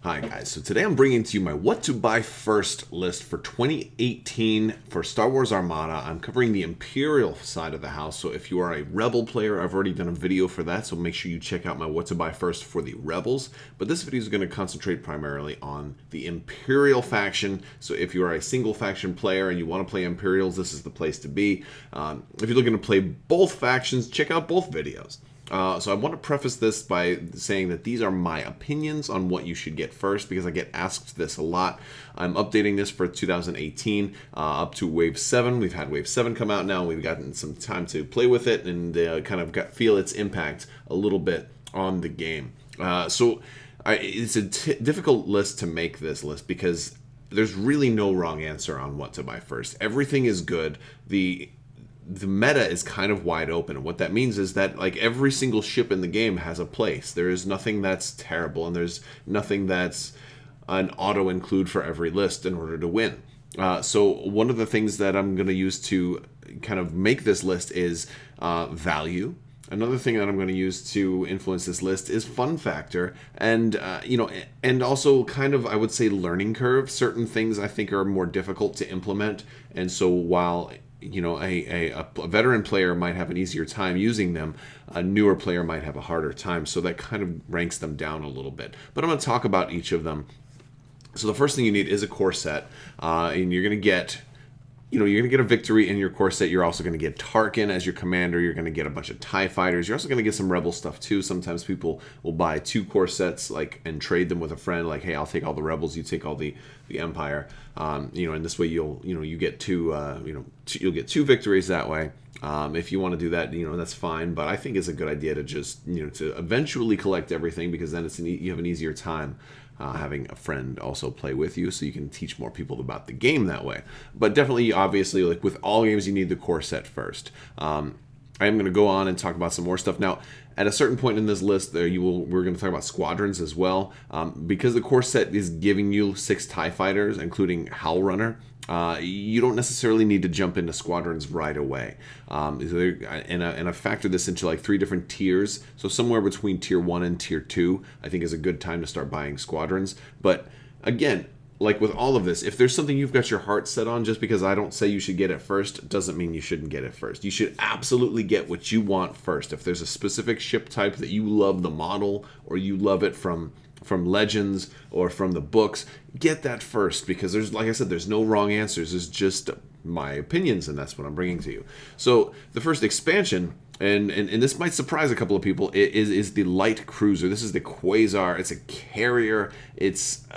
Hi guys, so today I'm bringing to you my what to buy first list for 2018 for Star Wars Armada. I'm covering the Imperial side of the house, so if you are a Rebel player, I've already done a video for that, so make sure you check out my what to buy first for the Rebels. But this video is going to concentrate primarily on the Imperial faction, so if you are a single faction player and you want to play Imperials, this is the place to be. If you're looking to play both factions, check out both videos. So I want to preface this by saying that these are my opinions on what you should get first, because I get asked this a lot. I'm updating this for 2018 up to Wave 7. We've had Wave 7 come out now. We've gotten some time to play with it and kind of feel its impact a little bit on the game. It's a difficult list to make, this list, because there's really no wrong answer on what to buy first. Everything is good. The meta is kind of wide open, and what that means is that like every single ship in the game has a place. There is nothing that's terrible, and there's nothing that's an auto include for every list in order to win. So one of the things that I'm going to use to kind of make this list is value. Another thing that I'm going to use to influence this list is fun factor, and and also kind of, I would say, learning curve. Certain things I think are more difficult to implement, and so while a veteran player might have an easier time using them, a newer player might have a harder time, so that kind of ranks them down a little bit. But I'm going to talk about each of them. So the first thing you need is a core set, and you're going to get a victory in your core set. You're also going to get Tarkin as your commander. You're going to get a bunch of TIE fighters. You're also going to get some Rebel stuff too. Sometimes people will buy 2 core sets and trade them with a friend. Like, hey, I'll take all the Rebels, you take all the Empire. And this way you'll get you'll get 2 victories that way. If you want to do that, that's fine. But I think it's a good idea to just to eventually collect everything, because then you have an easier time having a friend also play with you, so you can teach more people about the game that way. But definitely, obviously, like with all games, you need the core set first. I am going to go on and talk about some more stuff now. At a certain point in this list, we're going to talk about squadrons as well, because the core set is giving you 6 TIE fighters, including Howl Runner. You don't necessarily need to jump into squadrons right away, and I factor this into like 3 different tiers. So somewhere between tier 1 and tier 2, I think is a good time to start buying squadrons. But again, like with all of this, if there's something you've got your heart set on, just because I don't say you should get it first doesn't mean you shouldn't get it first. You should absolutely get what you want first. If there's a specific ship type that you love the model, or you love it from Legends or from the books, get that first, because there's, like I said, there's no wrong answers. It's just my opinions, and that's what I'm bringing to you. So the first expansion, and this might surprise a couple of people, is the light cruiser. This is the Quasar. It's a carrier. It's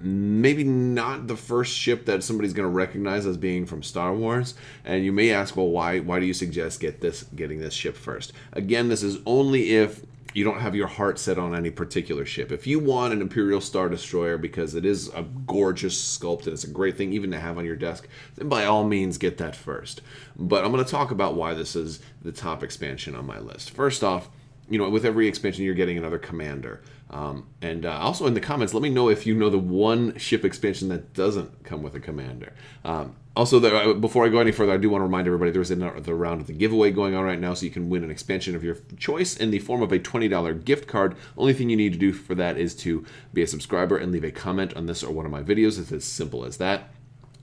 maybe not the first ship that somebody's going to recognize as being from Star Wars. And you may ask, well, why do you suggest getting this ship first? Again, this is only if you don't have your heart set on any particular ship. If you want an Imperial Star Destroyer because it is a gorgeous sculpt and it's a great thing even to have on your desk, then by all means get that first. But I'm going to talk about why this is the top expansion on my list. First off, with every expansion you're getting another commander. Also in the comments, let me know if you know the one ship expansion that doesn't come with a commander. Before I go any further, I do want to remind everybody there's the round of the giveaway going on right now, so you can win an expansion of your choice in the form of a $20 gift card. Only thing you need to do for that is to be a subscriber and leave a comment on this or one of my videos. It's as simple as that.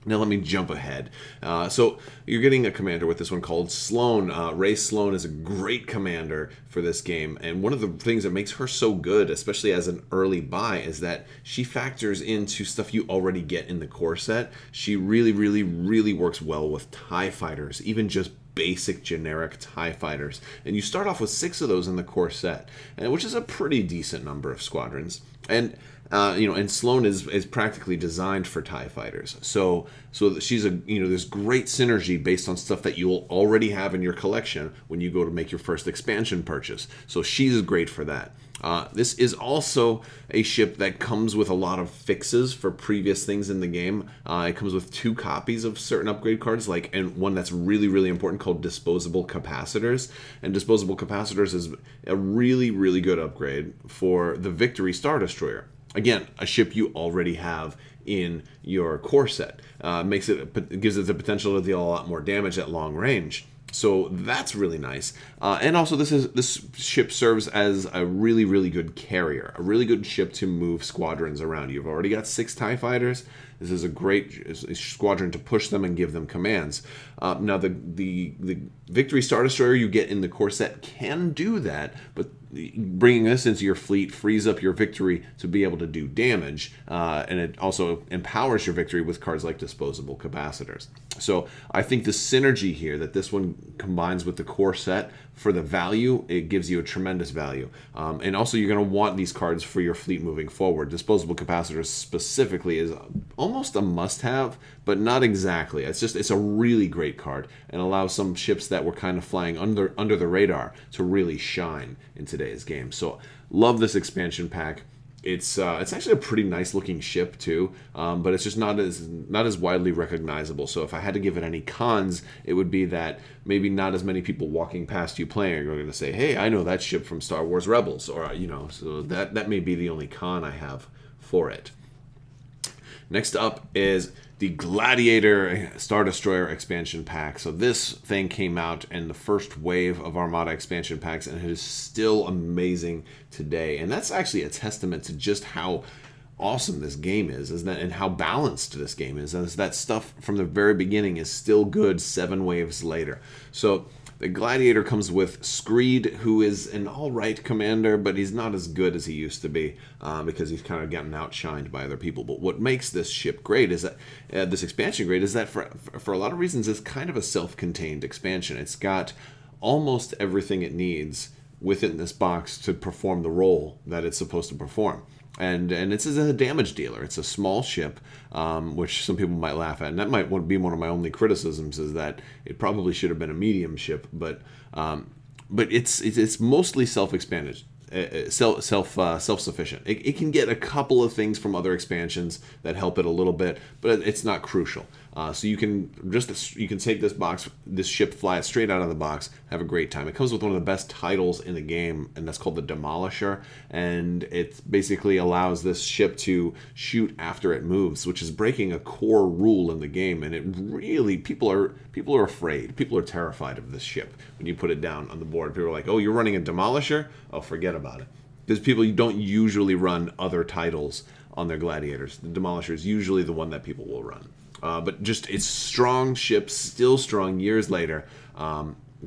Now let me jump ahead. So you're getting a commander with this one called Sloane. Ray Sloane is a great commander for this game, and one of the things that makes her so good, especially as an early buy, is that she factors into stuff you already get in the core set. She really, really, really works well with TIE fighters, even just basic generic TIE fighters. And you start off with 6 of those in the core set, which is a pretty decent number of squadrons. And Sloane is practically designed for TIE fighters. So she's there's great synergy based on stuff that you'll already have in your collection when you go to make your first expansion purchase. So she's great for that. This is also a ship that comes with a lot of fixes for previous things in the game. It comes with 2 copies of certain upgrade cards, and one that's really, really important called Disposable Capacitors. And Disposable Capacitors is a really, really good upgrade for the Victory Star Destroyer. Again, a ship you already have in your core set. Gives it the potential to deal a lot more damage at long range. So that's really nice. And also, this ship serves as a really, really good carrier, a really good ship to move squadrons around. You've already got 6 TIE fighters. This is a great squadron to push them and give them commands. Now, the Victory Star Destroyer you get in the core set can do that, but bringing this into your fleet frees up your Victory to be able to do damage, and it also empowers your Victory with cards like Disposable Capacitors. So I think the synergy here that this one combines with the core set for the value, it gives you a tremendous value. And also you're going to want these cards for your fleet moving forward. Disposable Capacitors specifically is almost a must-have, but not exactly. It's a really great card and allows some ships that were kind of flying under the radar to really shine in today's game. So love this expansion pack. It's actually a pretty nice looking ship too, but it's just not as widely recognizable. So if I had to give it any cons, it would be that maybe not as many people walking past you playing are going to say, "Hey, I know that ship from Star Wars Rebels," or so that may be the only con I have for it. Next up is the Gladiator Star Destroyer expansion pack. So this thing came out in the first wave of Armada expansion packs, and it is still amazing today. And that's actually a testament to just how awesome this game is, isn't it? And how balanced this game is. And that stuff from the very beginning is still good 7 waves later. So the Gladiator comes with Screed, who is an alright commander, but he's not as good as he used to be because he's kind of gotten outshined by other people. But what makes this ship great is that, this expansion great, is that for a lot of reasons, it's kind of a self-contained expansion. It's got almost everything it needs within this box to perform the role that it's supposed to perform. And it's a damage dealer. It's a small ship, which some people might laugh at, and that might be one of my only criticisms, is that it probably should have been a medium ship. But it's mostly self-expanded, self-sufficient. It can get a couple of things from other expansions that help it a little bit, but it's not crucial. So you can take this ship, fly it straight out of the box, have a great time. It comes with one of the best titles in the game, and that's called the Demolisher, and it basically allows this ship to shoot after it moves, which is breaking a core rule in the game. And it really, people are afraid, people are terrified of this ship when you put it down on the board. People are like, "Oh, you're running a Demolisher? Oh, forget about it." Because people don't usually run other titles on their Gladiators. The Demolisher is usually the one that people will run. But just, it's strong ship, still strong years later.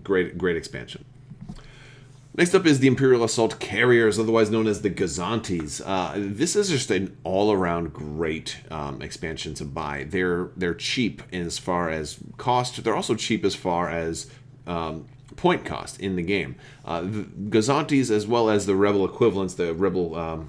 Great expansion. Next up is the Imperial Assault Carriers, otherwise known as the Gazantes. This is just an all-around great expansion to buy. They're cheap as far as cost. They're also cheap as far as point cost in the game. The Gazantes, as well as the Rebel equivalents, the Rebel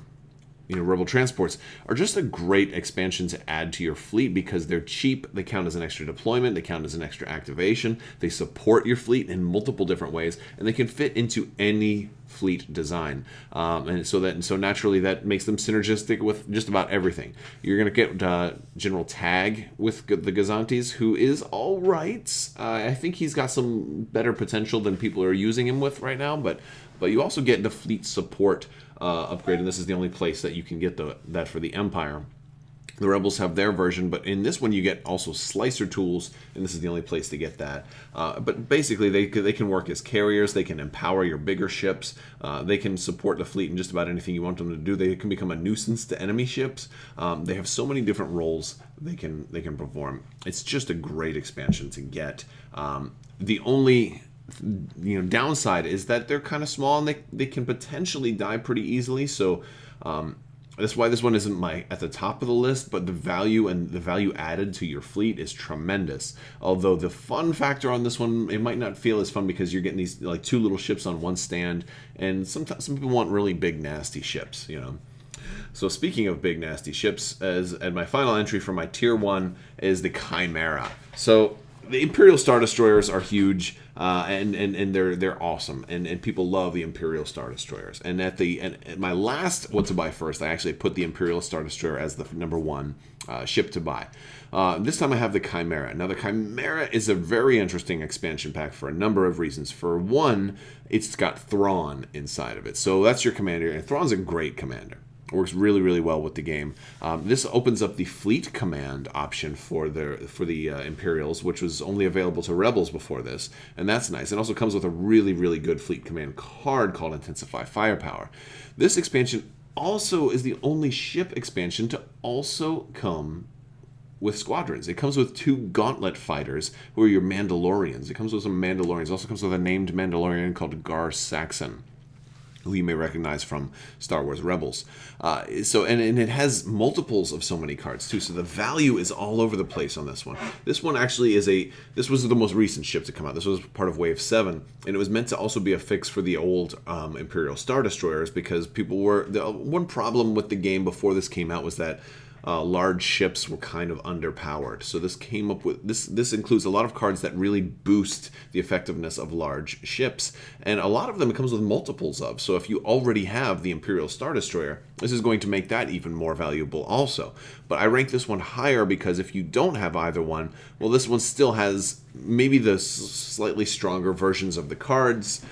Rebel transports, are just a great expansion to add to your fleet because they're cheap. They count as an extra deployment. They count as an extra activation. They support your fleet in multiple different ways, and they can fit into any fleet design. And so naturally that makes them synergistic with just about everything. You're going to get General Tag with the Gazantes, who is all right. I think he's got some better potential than people are using him with right now, but you also get the fleet support upgrade, and this is the only place that you can get that for the Empire. The Rebels have their version, but in this one you get also slicer tools, and this is the only place to get that. But basically they can work as carriers, they can empower your bigger ships, they can support the fleet in just about anything you want them to do. They can become a nuisance to enemy ships. They have so many different roles they can perform. It's just a great expansion to get. The only downside is that they're kind of small and they can potentially die pretty easily. So that's why this one isn't at the top of the list, but the value added to your fleet is tremendous. Although the fun factor on this one, it might not feel as fun because you're getting these like 2 little ships on one stand, and sometimes some people want really big nasty ships, So speaking of big nasty ships, and my final entry for my tier 1 is the Chimera. So the Imperial Star Destroyers are huge, and they're awesome, and people love the Imperial Star Destroyers. And at my last what to buy first, I actually put the Imperial Star Destroyer as the number 1 ship to buy. This time I have the Chimera. Now the Chimera is a very interesting expansion pack for a number of reasons. For one, it's got Thrawn inside of it, so that's your commander, and Thrawn's a great commander. It works really, really well with the game. This opens up the fleet command option for the Imperials, which was only available to Rebels before this, and that's nice. It also comes with a really, really good fleet command card called Intensify Firepower. This expansion also is the only ship expansion to also come with squadrons. It comes with 2 Gauntlet Fighters, who are your Mandalorians. It comes with some Mandalorians. It also comes with a named Mandalorian called Gar Saxon, who you may recognize from Star Wars Rebels. And it has multiples of so many cards too, so the value is all over the place on this one. This one actually this was the most recent ship to come out. This was part of Wave 7, and it was meant to also be a fix for the old Imperial Star Destroyers, because one problem with the game before this came out was that large ships were kind of underpowered. So this came up with this includes a lot of cards that really boost the effectiveness of large ships, and a lot of them it comes with multiples of. So if you already have the Imperial Star Destroyer, this is going to make that even more valuable also. But I rank this one higher because if you don't have either one, well, this one still has maybe the slightly stronger versions of the cards.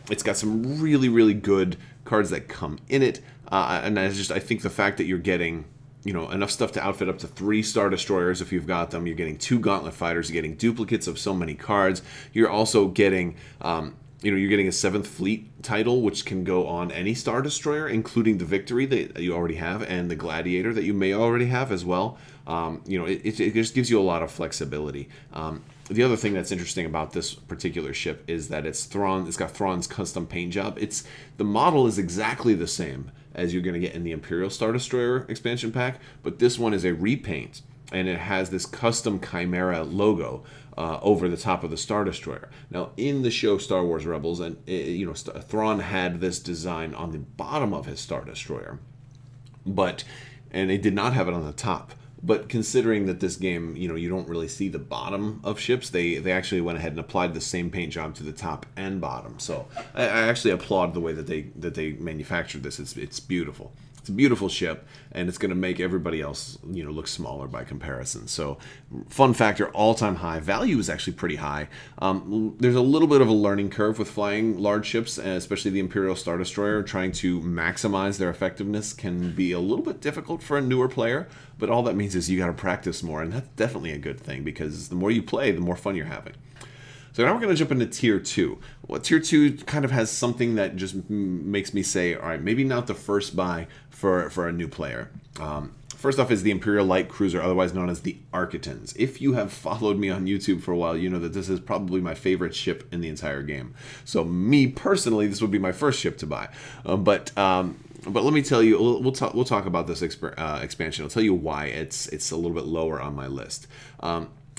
It's got some really, really good cards that come in it, and I think the fact that you're getting enough stuff to outfit up to 3 Star Destroyers if you've got them. You're getting 2 Gauntlet Fighters. You're getting duplicates of so many cards. You're also getting, you're getting a 7th Fleet title, which can go on any Star Destroyer, including the Victory that you already have, and the Gladiator that you may already have as well. It just gives you a lot of flexibility. The other thing that's interesting about this particular ship is that it's got Thrawn's custom paint job. The model is exactly the same as you're going to get in the Imperial Star Destroyer expansion pack, but this one is a repaint, and it has this custom Chimera logo over the top of the Star Destroyer. Now, in the show Star Wars Rebels, and Thrawn had this design on the bottom of his Star Destroyer, and they did not have it on the top. But considering that this game, you don't really see the bottom of ships, they actually went ahead and applied the same paint job to the top and bottom. So I actually applaud the way that they manufactured this. It's beautiful. It's a beautiful ship, and it's going to make everybody else, look smaller by comparison. So, fun factor, all-time high. Value is actually pretty high. There's a little bit of a learning curve with flying large ships, especially the Imperial Star Destroyer. Trying to maximize their effectiveness can be a little bit difficult for a newer player, but all that means is you got to practice more, and that's definitely a good thing, because the more you play, the more fun you're having. So now we're going to jump into Tier 2. Well, Tier 2 kind of has something that just makes me say, all right, maybe not the first buy for a new player. First off is the Imperial Light Cruiser, otherwise known as the Architans. If you have followed me on YouTube for a while, you know that this is probably my favorite ship in the entire game. So me personally, this would be my first ship to buy. But let me tell you, we'll talk about this expansion. I'll tell you why it's a little bit lower on my list.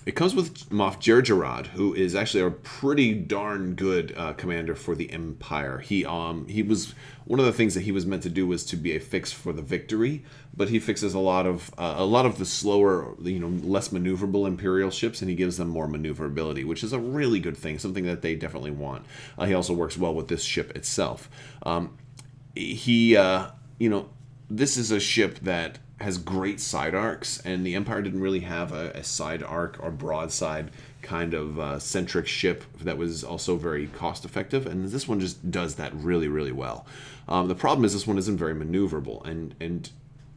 It comes with Moff Jerjerrod, who is actually a pretty darn good commander for the Empire. He was one of the things that he was meant to do was to be a fix for the Victory, but he fixes a lot of the slower, less maneuverable Imperial ships, and he gives them more maneuverability, which is a really good thing, something that they definitely want. He also works well with this ship itself. This is a ship that has great side arcs, and the Empire didn't really have a side arc or broadside kind of centric ship that was also very cost effective, and this one just does that really, really well. The problem is this one isn't very maneuverable, and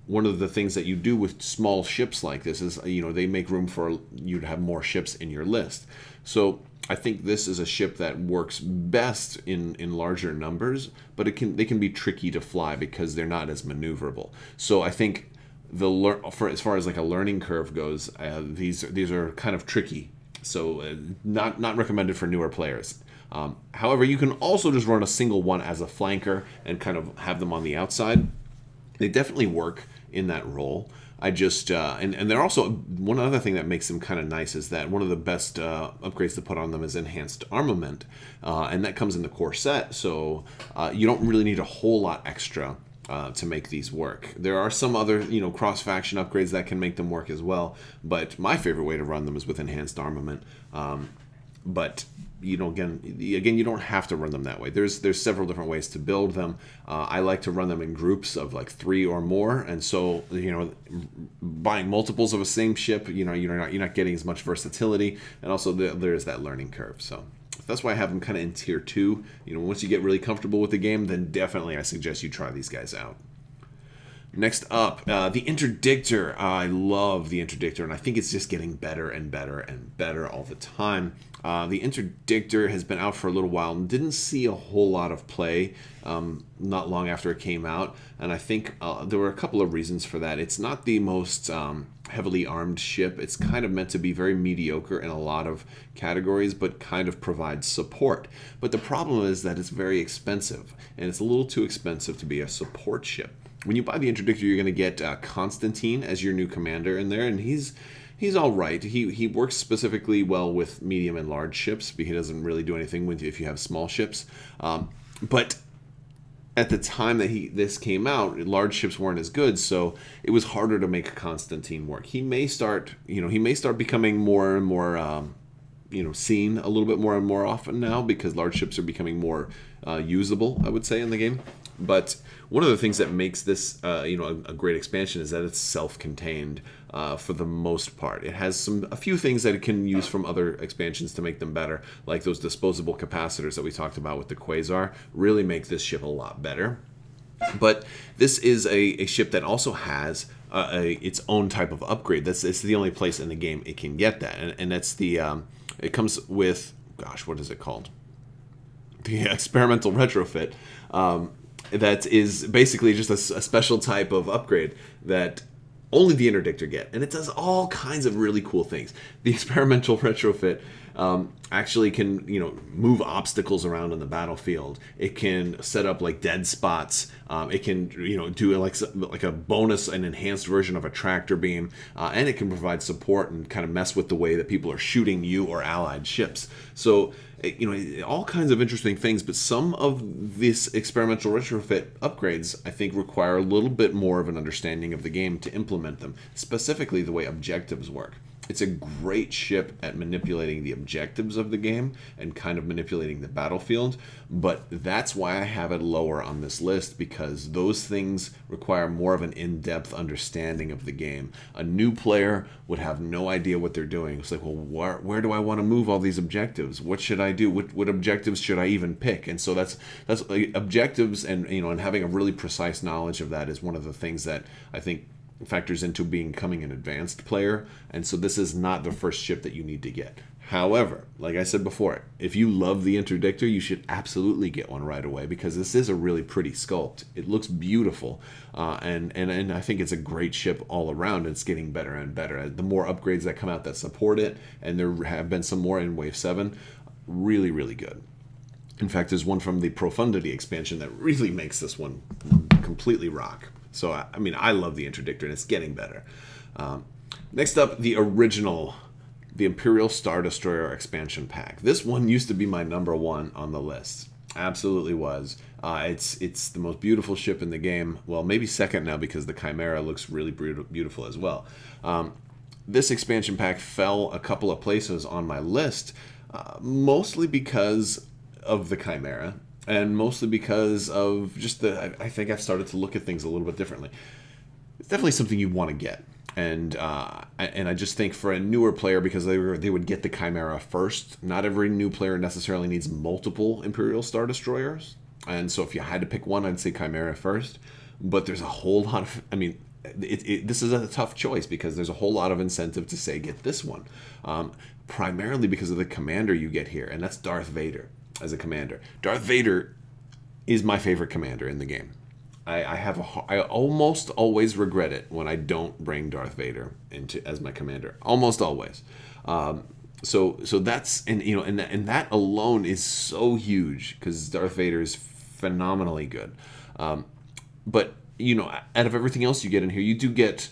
one of the things that you do with small ships like this is, they make room for you to have more ships in your list. So I think this is a ship that works best in larger numbers, but they can be tricky to fly because they're not as maneuverable. So I think as far as like a learning curve goes, these are kind of tricky. So not recommended for newer players. However, you can also just run a single one as a flanker and kind of have them on the outside. They definitely work in that role. I just and they're also, one other thing that makes them kind of nice is that one of the best upgrades to put on them is enhanced armament, and that comes in the core set, so you don't really need a whole lot extra to make these work. There are some other cross-faction upgrades that can make them work as well, but my favorite way to run them is with enhanced armament. But again, you don't have to run them that way. There's several different ways to build them. I like to run them in groups of like 3 or more, and so buying multiples of a same ship, you're not getting as much versatility, and also there's that learning curve. So that's why I have them kind of in tier 2. Once you get really comfortable with the game, then definitely I suggest you try these guys out. Next up, the Interdictor. I love the Interdictor, and I think it's just getting better and better and better all the time. The Interdictor has been out for a little while and didn't see a whole lot of play not long after it came out, and I think there were a couple of reasons for that. It's not the most heavily armed ship. It's kind of meant to be very mediocre in a lot of categories, but kind of provides support. But the problem is that it's very expensive, and it's a little too expensive to be a support ship. When you buy the Interdictor, you're going to get Constantine as your new commander in there, and he's all right. He works specifically well with medium and large ships, but he doesn't really do anything with you if you have small ships. But at the time that this came out, large ships weren't as good, so it was harder to make Constantine work. He may start becoming more and more seen a little bit more and more often now because large ships are becoming more usable, I would say, in the game. But one of the things that makes this a great expansion is that it's self-contained for the most part. It has a few things that it can use from other expansions to make them better, like those disposable capacitors that we talked about with the Quasar, really make this ship a lot better. But this is a ship that also has its own type of upgrade. It's the only place in the game it can get that, and that's the it comes with, gosh, what is it called? The experimental retrofit. That is basically just a special type of upgrade that only the Interdictor get, and it does all kinds of really cool things. The experimental retrofit actually can move obstacles around on the battlefield. It can set up like dead spots. It can do like a bonus, an enhanced version of a tractor beam, and it can provide support and kind of mess with the way that people are shooting you or allied ships. So all kinds of interesting things, but some of this experimental retrofit upgrades, I think, require a little bit more of an understanding of the game to implement them, specifically the way objectives work. It's a great ship at manipulating the objectives of the game and kind of manipulating the battlefield, but that's why I have it lower on this list, because those things require more of an in-depth understanding of the game. A new player would have no idea what they're doing. It's like, well, where do I want to move all these objectives? What should I do? What objectives should I even pick? And so that's objectives, and and having a really precise knowledge of that is one of the things that I think factors into becoming an advanced player, and so this is not the first ship that you need to get. However, like I said before, if you love the Interdictor, you should absolutely get one right away, because this is a really pretty sculpt. It looks beautiful, and I think it's a great ship all around. It's getting better and better. The more upgrades that come out that support it, and there have been some more in Wave 7, really, really good. In fact, there's one from the Profundity expansion that really makes this one completely rock. So, I love the Interdictor, and it's getting better. Next up, the original, the Imperial Star Destroyer expansion pack. This one used to be my number one on the list. Absolutely was. It's the most beautiful ship in the game. Well, maybe second now, because the Chimera looks really beautiful as well. This expansion pack fell a couple of places on my list, mostly because of the Chimera, and mostly because of just I think I've started to look at things a little bit differently. It's definitely something you want to get, and I just think for a newer player, because they would get the Chimera first. Not every new player necessarily needs multiple Imperial Star Destroyers, and so if you had to pick one, I'd say Chimera first. But there's a whole lot of, this is a tough choice, because there's a whole lot of incentive to say get this one, primarily because of the commander you get here, and that's Darth Vader. As a commander, Darth Vader is my favorite commander in the game. I almost always regret it when I don't bring Darth Vader as my commander. Almost always. So that's, and that alone is so huge, because Darth Vader is phenomenally good. But out of everything else you get in here, you do get,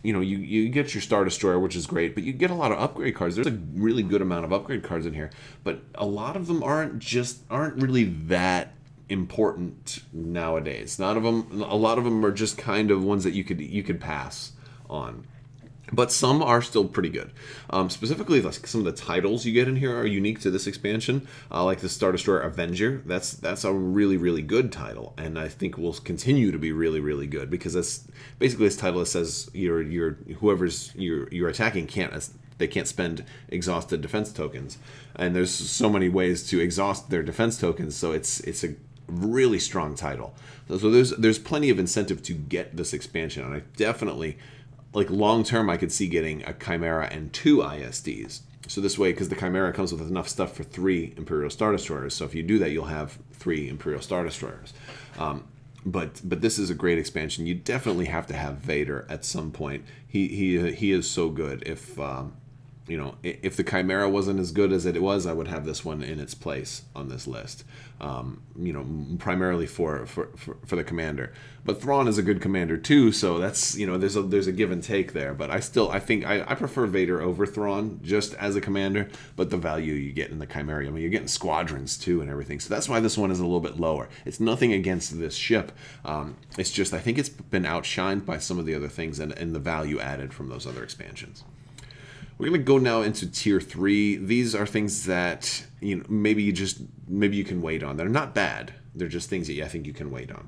you get your Star Destroyer, which is great, but you get a lot of upgrade cards. There's a really good amount of upgrade cards in here, but a lot of them aren't really that important nowadays. A lot of them are just kind of ones that you could pass on. But some are still pretty good. Specifically, like some of the titles you get in here are unique to this expansion. Like the Star Destroyer Avenger. That's a really, really good title, and I think will continue to be really, really good, because that's basically this title that says whoever's you're attacking can't spend exhausted defense tokens, and there's so many ways to exhaust their defense tokens. So it's a really strong title. So there's plenty of incentive to get this expansion, and I definitely, like long term, I could see getting a Chimera and 2 ISDs. So this way, because the Chimera comes with enough stuff for 3 Imperial Star Destroyers, so if you do that, you'll have 3 Imperial Star Destroyers. But this is a great expansion. You definitely have to have Vader at some point. He is so good. If if the Chimera wasn't as good as it was, I would have this one in its place on this list. Primarily for the commander. But Thrawn is a good commander too, so that's there's a give and take there. But I think I prefer Vader over Thrawn just as a commander. But the value you get in the Chimera, I mean, you're getting squadrons too and everything. So that's why this one is a little bit lower. It's nothing against this ship. It's just I think it's been outshined by some of the other things and the value added from those other expansions. We're going to go now into Tier 3. These are things that maybe you can wait on. They're not bad. They're just things that I think you can wait on.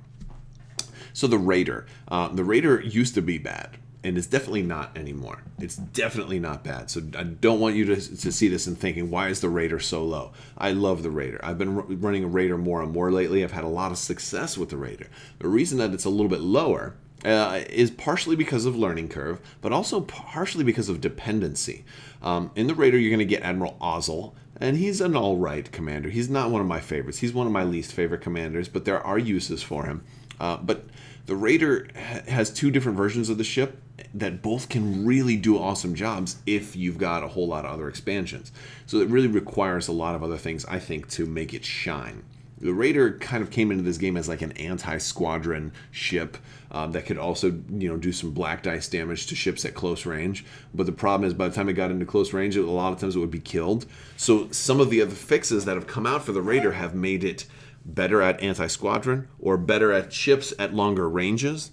So the Raider. The Raider used to be bad, and it's definitely not anymore. It's definitely not bad. So I don't want you to see this and thinking, why is the Raider so low? I love the Raider. I've been running a Raider more and more lately. I've had a lot of success with the Raider. The reason that it's a little bit lower is partially because of learning curve, but also partially because of dependency. In the Raider, you're going to get Admiral Ozzel, and he's an all-right commander. He's not one of my favorites. He's one of my least favorite commanders, but there are uses for him. But the Raider has 2 different versions of the ship that both can really do awesome jobs if you've got a whole lot of other expansions. So it really requires a lot of other things, I think, to make it shine. The Raider kind of came into this game as like an anti-squadron ship that could also, do some black dice damage to ships at close range. But the problem is, by the time it got into close range, a lot of times it would be killed. So some of the other fixes that have come out for the Raider have made it better at anti-squadron or better at ships at longer ranges.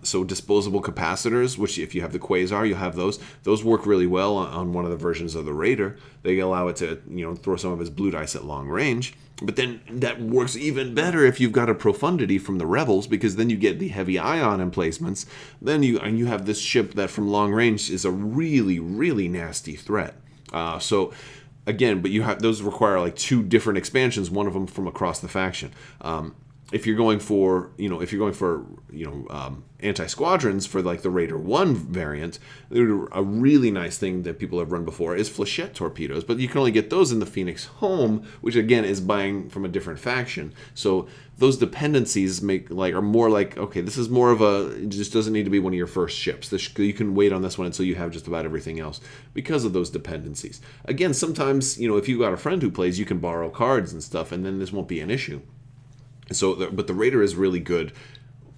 So disposable capacitors, which if you have the Quasar, you'll have those. Those work really well on one of the versions of the Raider. They allow it to, throw some of its blue dice at long range. But then that works even better if you've got a Profundity from the Rebels, because then you get the heavy ion emplacements. Then you have this ship that from long range is a really, really nasty threat. Again, but those require like 2 different expansions, one of them from across the faction. If you're going for anti-squadrons for like the Raider 1 variant, a really nice thing that people have run before is flechette torpedoes, but you can only get those in the Phoenix Home, which again is buying from a different faction. So those dependencies are more like, okay, this is more of it just doesn't need to be one of your first ships. You can wait on this one until you have just about everything else because of those dependencies. Again, sometimes, if you've got a friend who plays, you can borrow cards and stuff, and then this won't be an issue. So, but the Raider is really good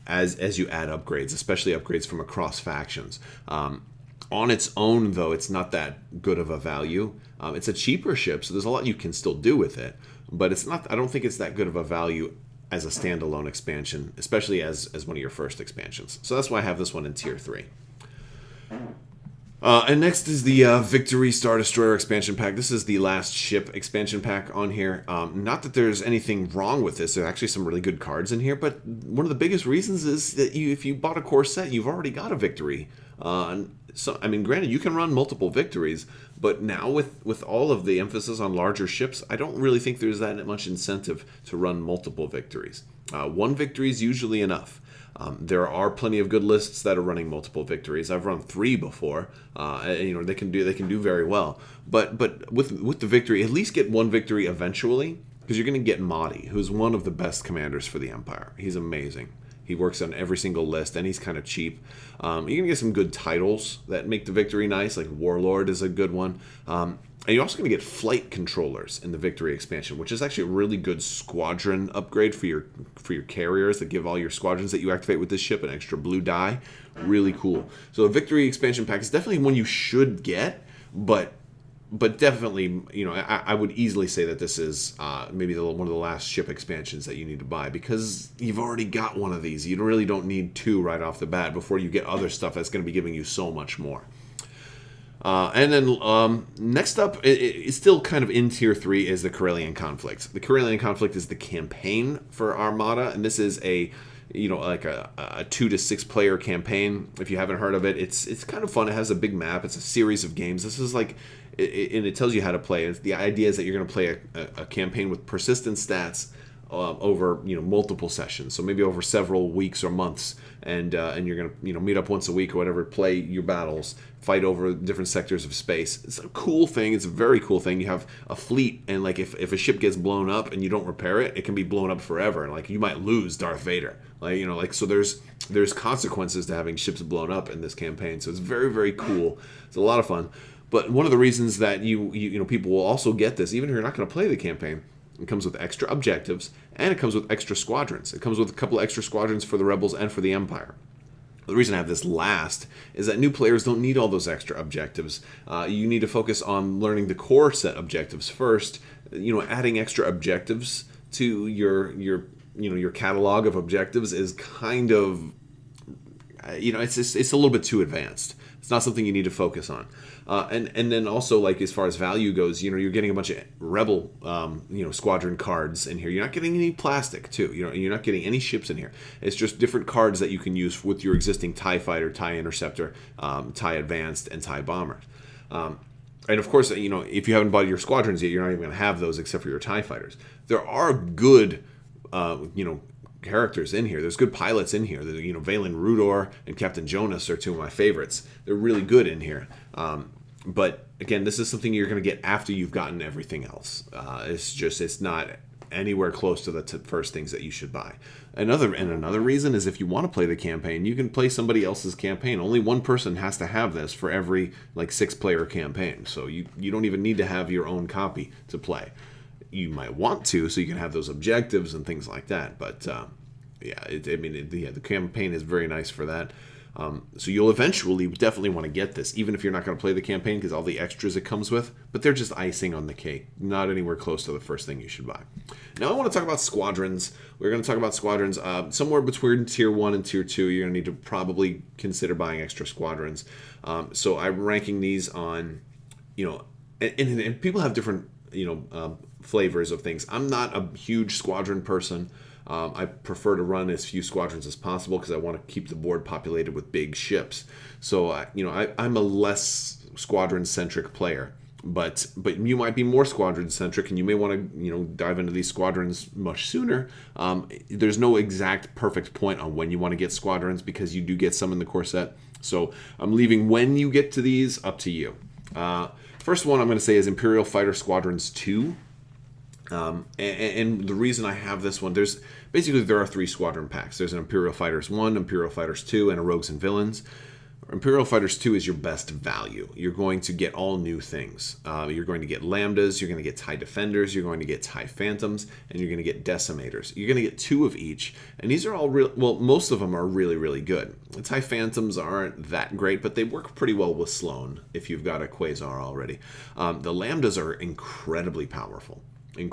as you add upgrades, especially upgrades from across factions. On its own, though, it's not that good of a value. It's a cheaper ship, so there's a lot you can still do with it. But it's not. I don't think it's that good of a value as a standalone expansion, especially as one of your first expansions. So that's why I have this one in Tier 3. And next is the Victory Star Destroyer expansion pack. This is the last ship expansion pack on here. Not that there's anything wrong with this. There are actually some really good cards in here, but one of the biggest reasons is that if you bought a core set, you've already got a Victory. So, I mean, granted, you can run multiple Victories, but now with all of the emphasis on larger ships, I don't really think there's that much incentive to run multiple Victories. 1 Victory is usually enough. There are plenty of good lists that are running multiple Victories. I've run 3 before. They can do very well. But with the Victory, at least get 1 Victory eventually, because you're going to get Mahdi, who's one of the best commanders for the Empire. He's amazing. He works on every single list, and he's kind of cheap. You're going to get some good titles that make the Victory nice, like Warlord is a good one. And you're also going to get flight controllers in the Victory expansion, which is actually a really good squadron upgrade for your carriers that give all your squadrons that you activate with this ship an extra blue die. Really cool. So a Victory expansion pack is definitely one you should get, but definitely, I would easily say that this is maybe one of the last ship expansions that you need to buy, because you've already got one of these. You really don't need 2 right off the bat before you get other stuff that's going to be giving you so much more. And then next up, it's still kind of in Tier 3, is the Karelian Conflict. The Karelian Conflict is the campaign for Armada, and this is a 2 to 6 player campaign. If you haven't heard of it, it's kind of fun. It has a big map. It's a series of games. This is like, and it tells you how to play. The idea is that you're going to play a campaign with persistent stats over multiple sessions, so maybe over several weeks or months, and you're gonna meet up once a week or whatever, play your battles, fight over different sectors of space. It's a cool thing. It's a very cool thing. You have a fleet, and like if a ship gets blown up and you don't repair it, it can be blown up forever. Like you might lose Darth Vader. Like so there's consequences to having ships blown up in this campaign. So it's very, very cool. It's a lot of fun. But one of the reasons that you people will also get this, even if you're not going to play the campaign, it comes with extra objectives, and it comes with extra squadrons. It comes with a couple of extra squadrons for the Rebels and for the Empire. The reason I have this last is that new players don't need all those extra objectives. You need to focus on learning the core set objectives first. Adding extra objectives to your catalog of objectives is kind of, it's a little bit too advanced. It's not something you need to focus on. And then also, like, as far as value goes, you're getting a bunch of Rebel, squadron cards in here. You're not getting any plastic, too. You're not getting any ships in here. It's just different cards that you can use with your existing TIE Fighter, TIE Interceptor, TIE Advanced, and TIE Bombers. And of course, if you haven't bought your squadrons yet, you're not even going to have those except for your TIE Fighters. There are good, characters in here. There's good pilots in here. Valen Rudor and Captain Jonas are two of my favorites. They're really good in here. But again, this is something you're going to get after you've gotten everything else. It's not anywhere close to the first things that you should buy. Another reason is if you want to play the campaign, you can play somebody else's campaign. Only one person has to have this for every 6-player campaign. So you don't even need to have your own copy to play. You might want to, so you can have those objectives and things like that. But the campaign is very nice for that. So you'll eventually definitely want to get this, even if you're not going to play the campaign, because all the extras it comes with. But they're just icing on the cake, not anywhere close to the first thing you should buy. Now I want to talk about squadrons. We're going to talk about squadrons somewhere between Tier 1 and Tier 2. You're going to need to probably consider buying extra squadrons. So I'm ranking these on, and people have different, flavors of things. I'm not a huge squadron person. I prefer to run as few squadrons as possible because I want to keep the board populated with big ships. So I'm a less squadron-centric player, but you might be more squadron-centric, and you may want to dive into these squadrons much sooner. There's no exact perfect point on when you want to get squadrons because you do get some in the core set. So I'm leaving when you get to these up to you. First one I'm going to say is Imperial Fighter Squadrons 2. And the reason I have this one, there are 3 squadron packs. There's an Imperial Fighters 1, Imperial Fighters 2, and a Rogues and Villains. Imperial Fighters 2 is your best value. You're going to get all new things. You're going to get Lambdas, you're going to get TIE Defenders, you're going to get TIE Phantoms, and you're going to get Decimators. You're going to get 2 of each, and these are all most of them are really, really good. The TIE Phantoms aren't that great, but they work pretty well with Sloane if you've got a Quasar already. The Lambdas are incredibly powerful. They're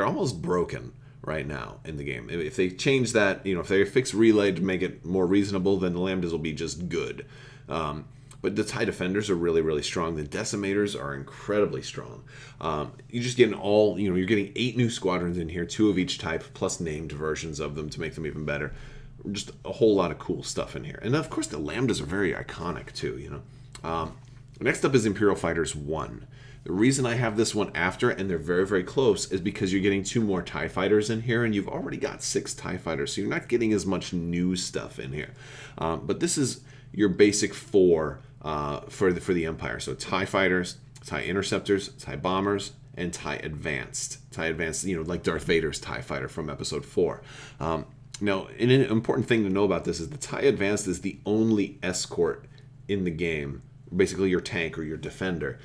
almost broken right now in the game. If they change that, if they fix relay to make it more reasonable, then the Lambdas will be just good. But the TIE Defenders are really, really strong. The Decimators are incredibly strong. You're just getting you're getting 8 new squadrons in here, 2 of each type, plus named versions of them to make them even better. Just a whole lot of cool stuff in here. And of course the Lambdas are very iconic too, Next up is Imperial Fighters 1. The reason I have this one after, and they're very, very close, is because you're getting 2 more TIE Fighters in here, and you've already got 6 TIE Fighters, so you're not getting as much new stuff in here. But this is your basic 4 for the Empire. So TIE Fighters, TIE Interceptors, TIE Bombers, and TIE Advanced. TIE Advanced, like Darth Vader's TIE Fighter from Episode 4. Now, an important thing to know about this is the TIE Advanced is the only escort in the game, basically your tank or your defender,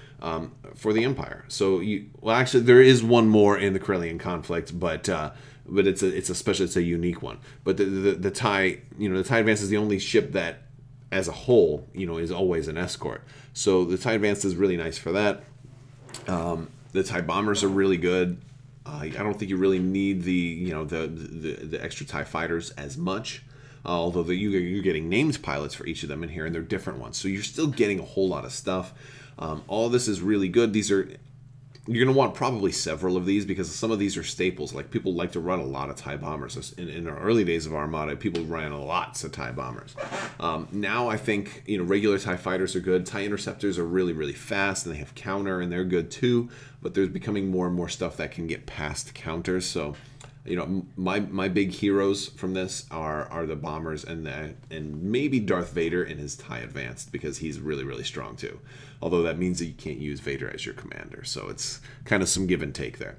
for the Empire. So actually there is one more in the Karelian Conflict, but it's a unique one. But the TIE, the TIE Advance is the only ship that, as a whole, is always an escort. So the TIE Advance is really nice for that. The TIE Bombers are really good. I don't think you really need the extra TIE Fighters as much. Although you're getting named pilots for each of them in here, and they're different ones. So you're still getting a whole lot of stuff. All this is really good. These are, you're going to want probably several of these because some of these are staples. Like people like to run a lot of TIE bombers. In our early days of Armada, people ran lots of TIE bombers. Now I think regular TIE fighters are good. TIE interceptors are really, really fast, and they have counter, and they're good too. But there's becoming more and more stuff that can get past counters. So my big heroes from this are the bombers and maybe Darth Vader in his TIE Advanced, because he's really, really strong too. Although that means that you can't use Vader as your commander, so it's kind of some give and take there.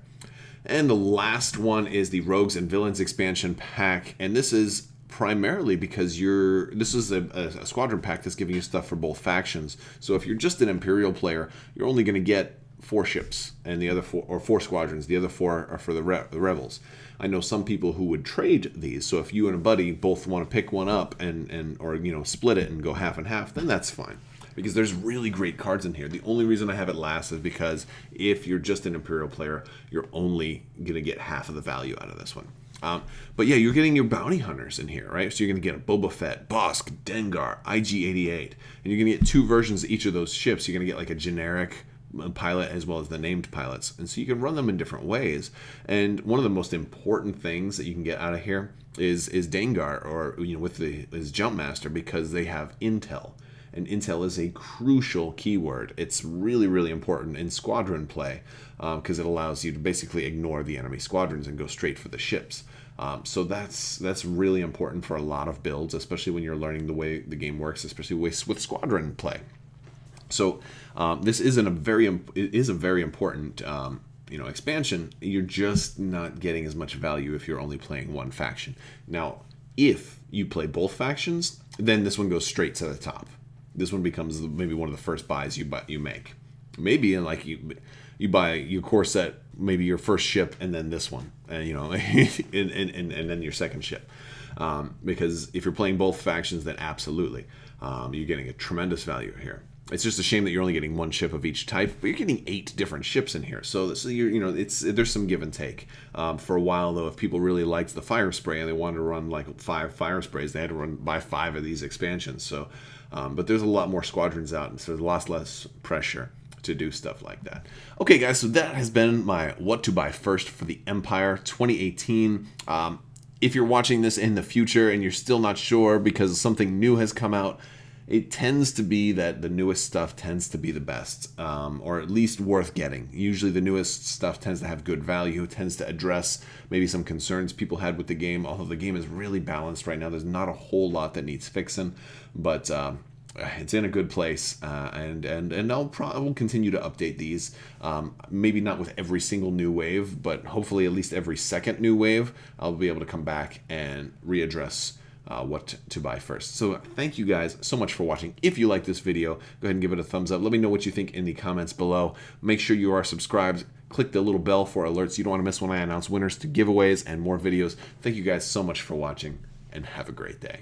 And the last one is the Rogues and Villains expansion pack, and this is primarily because this is a squadron pack that's giving you stuff for both factions. So if you're just an Imperial player, you're only going to get 4 ships, and the other 4, or 4 squadrons. The other 4 are for the rebels. I know some people who would trade these. So if you and a buddy both want to pick one up or split it and go half and half, then that's fine, because there's really great cards in here. The only reason I have it last is because if you're just an Imperial player, you're only gonna get half of the value out of this one. But yeah, you're getting your bounty hunters in here, right? So you're gonna get a Boba Fett, Bosk, Dengar, IG-88, and you're gonna get 2 versions of each of those ships. You're gonna get like a generic pilot as well as the named pilots, and so you can run them in different ways. And one of the most important things that you can get out of here is Dengar, or with his Jumpmaster, because they have intel, and intel is a crucial keyword. It's really, really important in squadron play because it allows you to basically ignore the enemy squadrons and go straight for the ships. So that's really important for a lot of builds, especially when you're learning the way the game works, especially with squadron play. So this is a very important expansion. You're just not getting as much value if you're only playing one faction. Now, if you play both factions, then this one goes straight to the top. This one becomes maybe one of the first buys you make. Maybe you buy your core set, maybe your first ship, and then this one, and and then your second ship. Because if you're playing both factions, then absolutely, you're getting a tremendous value here. It's just a shame that you're only getting 1 ship of each type, but you're getting 8 different ships in here. So there's some give and take. For a while though, if people really liked the fire spray and they wanted to run like 5 fire sprays, they had to buy 5 of these expansions. So, but there's a lot more squadrons out, and so there's a lot less pressure to do stuff like that. Okay, guys, so that has been my what to buy first for the Empire 2018. If you're watching this in the future and you're still not sure because something new has come out, it tends to be that the newest stuff tends to be the best, or at least worth getting. Usually the newest stuff tends to have good value, tends to address maybe some concerns people had with the game, although the game is really balanced right now. There's not a whole lot that needs fixing, but it's in a good place, and we'll continue to update these. Maybe not with every single new wave, but hopefully at least every second new wave, I'll be able to come back and readdress what to buy first. So thank you guys so much for watching. If you like this video, go ahead and give it a thumbs up. Let me know what you think in the comments below. Make sure you are subscribed. Click the little bell for alerts. You don't want to miss when I announce winners to giveaways and more videos. Thank you guys so much for watching, and have a great day.